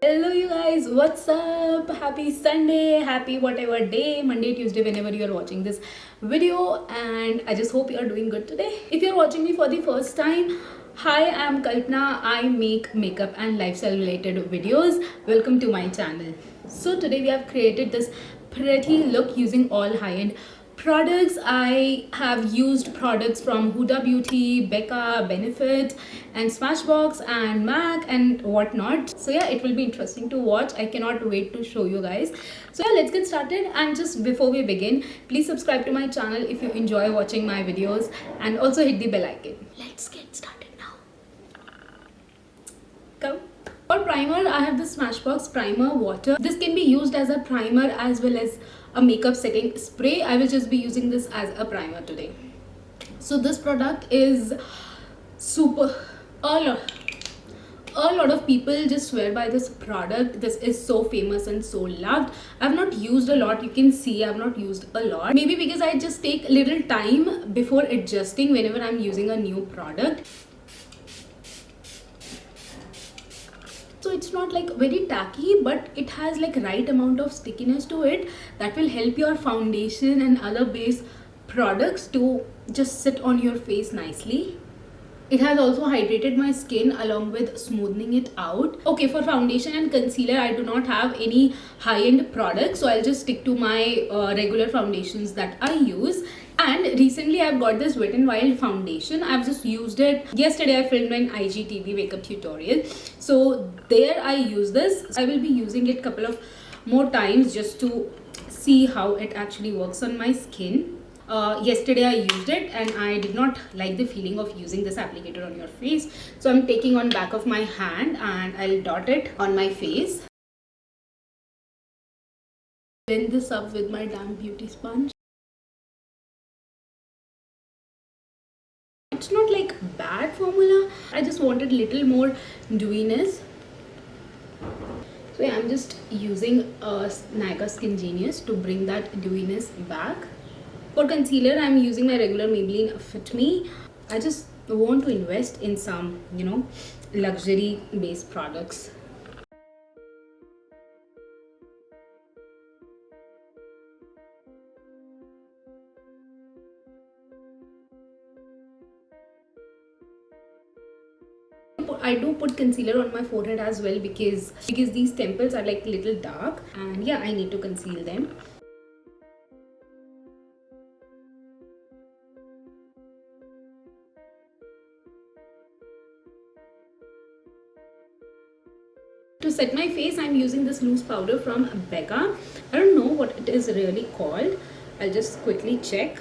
Hello you guys, what's up? Happy Sunday, happy whatever day, Monday, Tuesday, whenever you are watching this video, and I just hope you are doing good today. If you're watching me for the first time, hi, I'm Kalpana. I make makeup and lifestyle related videos. Welcome to my channel. So today we have created this pretty look using all high-end products. I have used products from Huda Beauty, Becca, Benefit, and Smashbox and MAC and whatnot. So yeah, it will be interesting to watch. I cannot wait to show you guys. So yeah, let's get started. And just before we begin, please subscribe to my channel if you enjoy watching my videos, and also hit the bell icon. Let's get started now. Come. For primer, I have the Smashbox Primer Water. This can be used as a primer as well as a makeup setting spray. I will just be using this as a primer today. So this product is super. A lot of people just swear by this product. This is so famous and so loved. I've not used a lot. You can see I've not used a lot. Maybe because I just take a little time before adjusting whenever I'm using a new product. So it's not like very tacky, but it has like right amount of stickiness to it that will help your foundation and other base products to just sit on your face nicely. It has also hydrated my skin along with smoothing it out. Okay, for foundation and concealer, I do not have any high-end products, so I'll just stick to my regular foundations that I use. And recently I've got this Wet n Wild foundation. I've just used it. Yesterday I filmed an IGTV makeup tutorial. So there I use this. I will be using it couple of more times just to see how it actually works on my skin. Yesterday I used it and I did not like the feeling of using this applicator on your face. So I'm taking on back of my hand and I'll dot it on my face. Blend this up with my damp beauty sponge. It's not like bad formula. I just wanted little more dewiness. So yeah, I'm just using Nykaa Skin Genius to bring that dewiness back. For concealer, I'm using my regular Maybelline Fit Me. I just want to invest in some, luxury based products. I do put concealer on my forehead as well because these temples are like little dark, and yeah, I need to conceal them. To set my face, I'm using this loose powder from Becca. I don't know what it is really called. I'll just quickly check.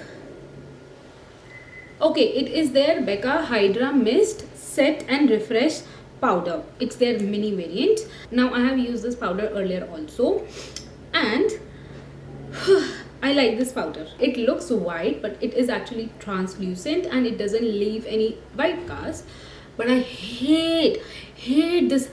Okay, it is their Becca Hydra Mist Set and Refresh powder. It's their mini variant. Now I have used this powder earlier also, and I like this powder. It looks white, but it is actually translucent and it doesn't leave any white cast. But I hate this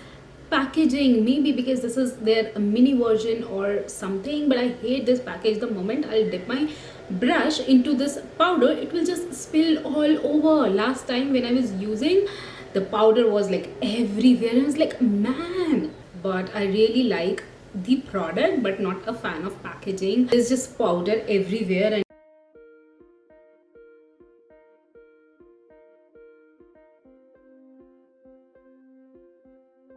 packaging. Maybe because this is their mini version or something, but I hate this package. The moment I'll dip my brush into this powder, it will just spill all over. Last time when I was using, the powder was like everywhere. I was like, man. But I really like the product, but not a fan of packaging. There's just powder everywhere. And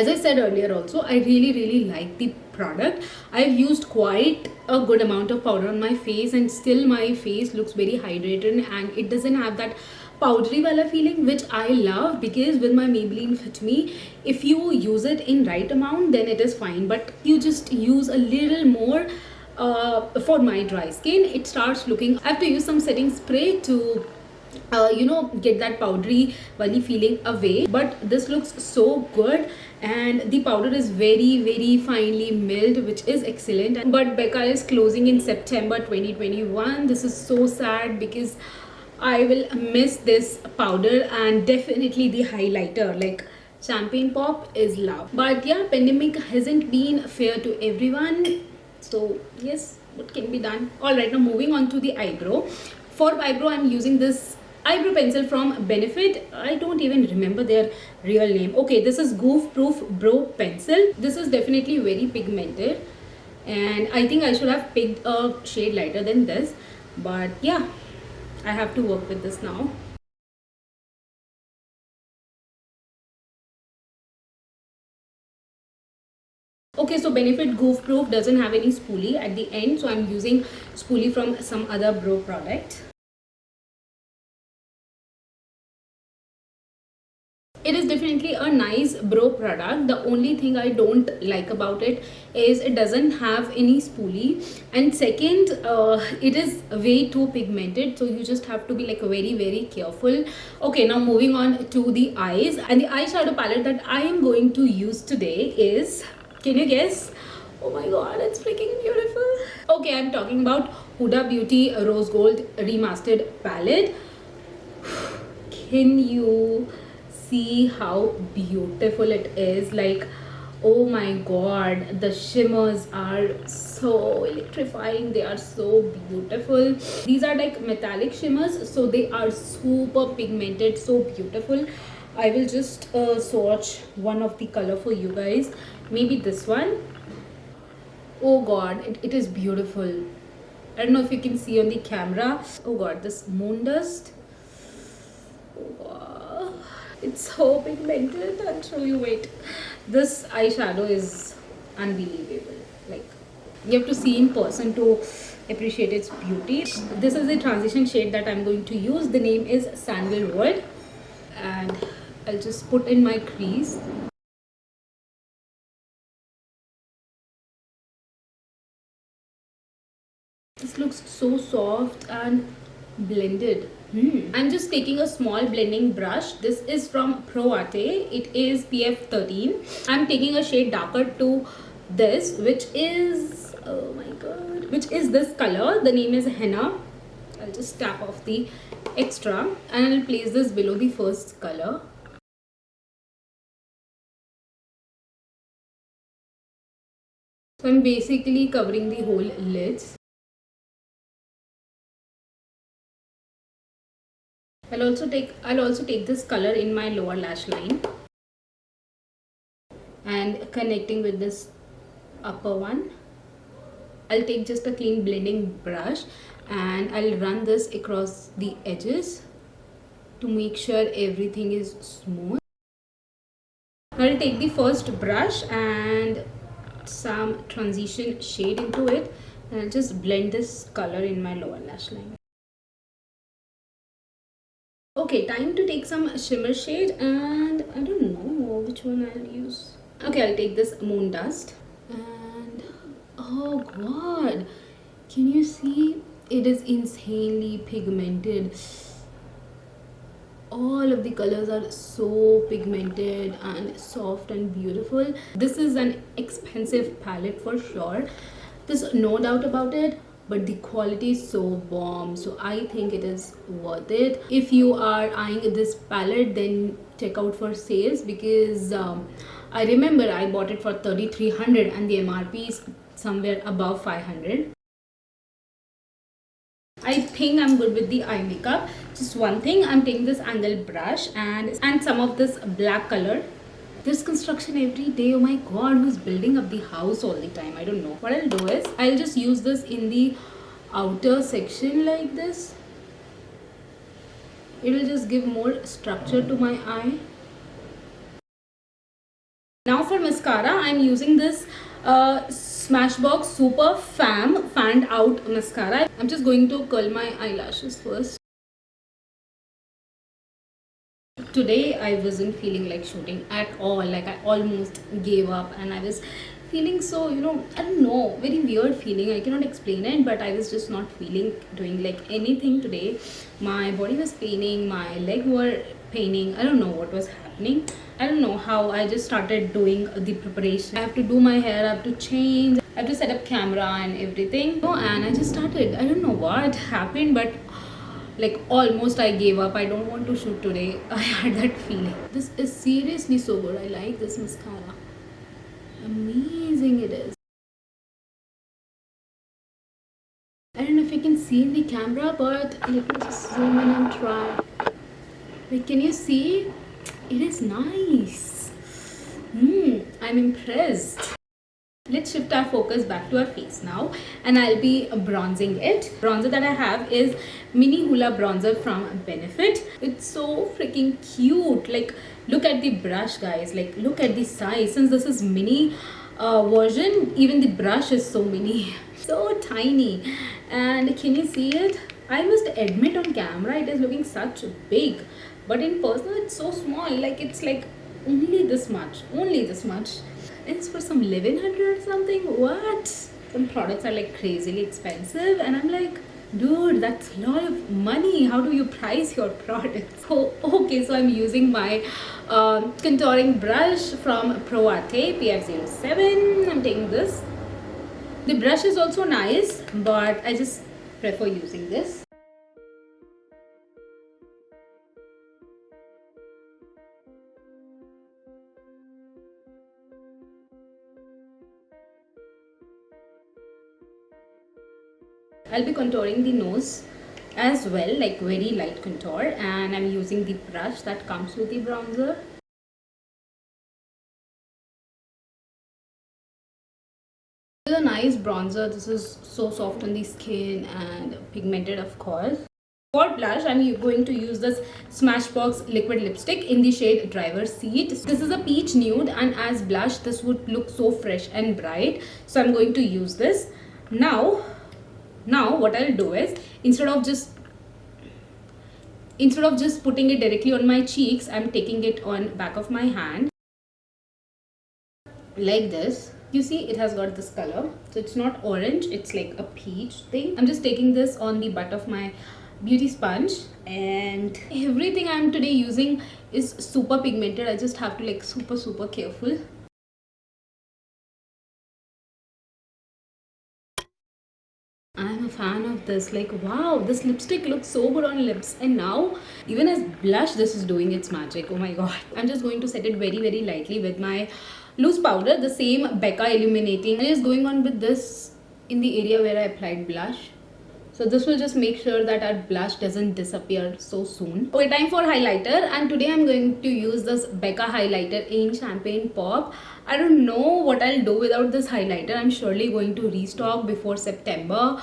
as I said earlier also, I really like the product. I've used quite a good amount of powder on my face and still my face looks very hydrated and it doesn't have that powdery wala feeling, which I love, because with my Maybelline Fit Me, if you use it in right amount then it is fine, but you just use a little more for my dry skin, it starts looking, I have to use some setting spray to get that powdery bunny feeling away. But this looks so good and the powder is very finely milled, which is excellent. But Becca is closing in September 2021. This is so sad because I will miss this powder and definitely the highlighter. Like Champagne Pop is love. But yeah, pandemic hasn't been fair to everyone, so yes, what can be done. All right, now moving on to the eyebrow. For eyebrow, I'm using this eyebrow pencil from Benefit. I don't even remember their real name. Okay, this is Goof Proof Brow Pencil. This is definitely very pigmented, and I think I should have picked a shade lighter than this, but yeah, I have to work with this now. Okay, so Benefit Goof Proof doesn't have any spoolie at the end, so I'm using spoolie from some other brow product. It is definitely a nice brow product. The only thing I don't like about it is it doesn't have any spoolie, and second, it is way too pigmented, so you just have to be like very careful. Okay, now moving on to the eyes, and the eyeshadow palette that I am going to use today is, can you guess? Oh my god, it's freaking beautiful. Okay, I'm talking about Huda Beauty Rose Gold Remastered Palette. Can you see how beautiful it is? Like, oh my god, the shimmers are so electrifying. They are so beautiful. These are like metallic shimmers, so they are super pigmented, so beautiful. I will just swatch one of the color for you guys. Maybe this one. Oh god, it is beautiful. I don't know if you can see on the camera. Oh god, this moon dust. Wow. It's so pigmented. I'll show you. Wait, this eyeshadow is unbelievable. Like, you have to see in person to appreciate its beauty. This is the transition shade that I'm going to use. The name is Sandalwood, and I'll just put in my crease. This looks so soft and blended. I'm just taking a small blending brush. This is from Pro Arte. It is PF 13. I'm taking a shade darker to this, which is, oh my god, which is this color. The name is Henna. I'll just tap off the extra and I'll place this below the first color. So I'm basically covering the whole lids. I'll also take this color in my lower lash line and connecting with this upper one. I'll take just a clean blending brush and I'll run this across the edges to make sure everything is smooth. I'll take the first brush and some transition shade into it, and I'll just blend this color in my lower lash line. Okay, time to take some shimmer shade, and I don't know which one I'll use. Okay, I'll take this Moon Dust, and oh god, can you see? It is insanely pigmented. All of the colors are so pigmented and soft and beautiful. This is an expensive palette for sure. There's no doubt about it, but the quality is so bomb, so I think it is worth it. If you are eyeing this palette, then check out for sales, because I remember I bought it for 3300 and the MRP is somewhere above 500. I think I'm good with the eye makeup. Just one thing, I'm taking this angle brush and some of this black color. There's construction every day. Oh my god, who's building up the house all the time? I don't know. What I'll do is I'll just use this in the outer section like this. It will just give more structure to my eye. Now for mascara, I'm using this Smashbox Super Fanned Out Mascara. I'm just going to curl my eyelashes first. Today I wasn't feeling like shooting at all. Like, I almost gave up and I was feeling so, I don't know, very weird feeling. I cannot explain it, but I was just not feeling doing like anything today. My body was paining, my leg were paining. I don't know what was happening. I don't know how. I just started doing the preparation. I have to do my hair, I have to change, I have to set up camera and everything. And I just started. I don't know what happened, but like almost I gave up. I don't want to shoot today. I had that feeling. This is seriously so good. I like this mascara. Amazing it is. I don't know if you can see in the camera, but let me just zoom in and try. Like, can you see? It is nice. I'm impressed. Let's shift our focus back to our face now, and I'll be bronzing it. Bronzer that I have is Mini Hoola bronzer from Benefit. It's so freaking cute. Like, look at the brush, guys. Like, look at the size. Since this is mini version, even the brush is so mini, so tiny. And can you see it? I must admit, on camera it is looking such big, but in person it's so small. Like, it's like only this much, It's for some 1100 or something. What? Some products are like crazily expensive, and I'm like, dude, that's a lot of money. How do you price your products? So okay, so I'm using my contouring brush from Pro Arte PF07. I'm taking this. The brush is also nice, but I just prefer using this. I'll be contouring the nose as well, like very light contour, and I'm using the brush that comes with the bronzer. This is a nice bronzer. This is so soft on the skin and pigmented, of course. For blush, I'm going to use this Smashbox liquid lipstick in the shade Driver's Seat. This is a peach nude, and as blush this would look so fresh and bright, so I'm going to use this. Now what I'll do is, instead of just putting it directly on my cheeks, I'm taking it on back of my hand like this. You see, it has got this color, so it's not orange, it's like a peach thing. I'm just taking this on the butt of my beauty sponge, and everything I'm today using is super pigmented. I just have to like super careful. I'm a fan of this. Like, wow, this lipstick looks so good on lips, and now even as blush this is doing its magic. Oh my god. I'm just going to set it very lightly with my loose powder, the same Becca illuminating. I'm just going on with this in the area where I applied blush. So this will just make sure that our blush doesn't disappear so soon. Okay, time for highlighter, and today I'm going to use this Becca highlighter in Champagne Pop. I don't know what I'll do without this highlighter. I'm surely going to restock before September,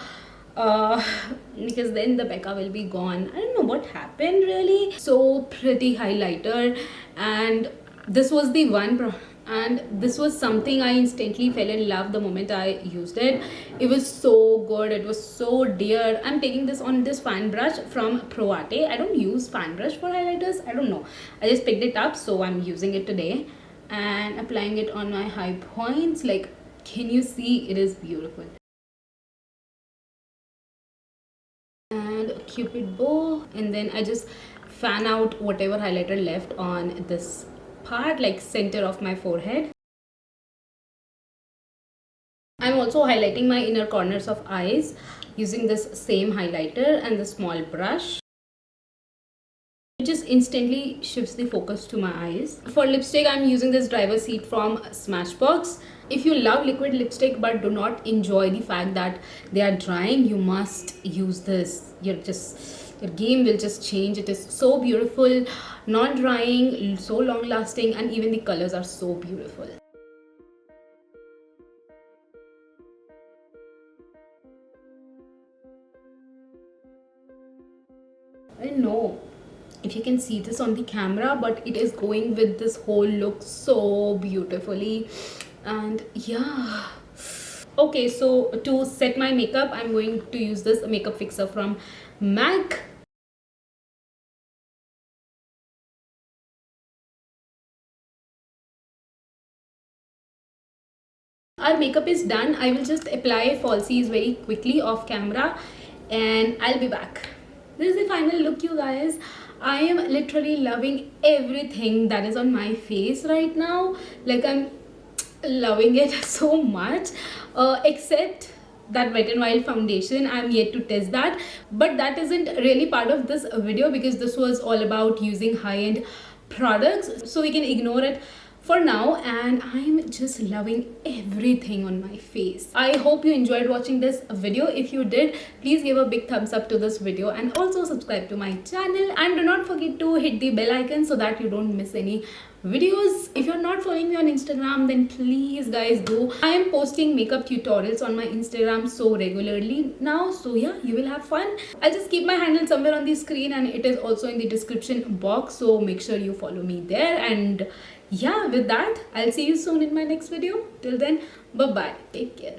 because then the Becca will be gone. I don't know what happened really. So pretty highlighter, and this was the one and this was something I instantly fell in love the moment I used it. It was so good, it was so dear. I'm taking this on this fan brush from Pro Arte. I don't use fan brush for highlighters, I don't know, I just picked it up, so I'm using it today and applying it on my high points. Like, can you see? It is beautiful. And a cupid bow, and then I just fan out whatever highlighter left on this part, like center of my forehead. I'm also highlighting my inner corners of eyes using this same highlighter and the small brush. It just instantly shifts the focus to my eyes. For lipstick, I'm using this Driver's Seat from Smashbox. If you love liquid lipstick but do not enjoy the fact that they are drying, you must use this. Your game will just change. It is so beautiful, non-drying, so long lasting, and even the colors are so beautiful. I don't know if you can see this on the camera, but it is going with this whole look so beautifully. And yeah, okay, so to set my makeup, I'm going to use this makeup fixer from MAC. Our makeup is done. I will just apply falsies very quickly off camera, and I'll be back. This is the final look, you guys. I am literally loving everything that is on my face right now. Like, I'm loving it so much, except that Wet n Wild foundation. I'm yet to test that, but that isn't really part of this video because this was all about using high-end products, so we can ignore it for now, and I'm just loving everything on my face. I hope you enjoyed watching this video. If you did, please give a big thumbs up to this video and also subscribe to my channel, and do not forget to hit the bell icon so that you don't miss any videos. If you're not following me on Instagram, then please guys do. I am posting makeup tutorials on my Instagram so regularly now, so yeah, you will have fun. I'll just keep my handle somewhere on the screen, and it is also in the description box, so make sure you follow me there. And yeah, with that, I'll see you soon in my next video. Till then, bye bye, take care.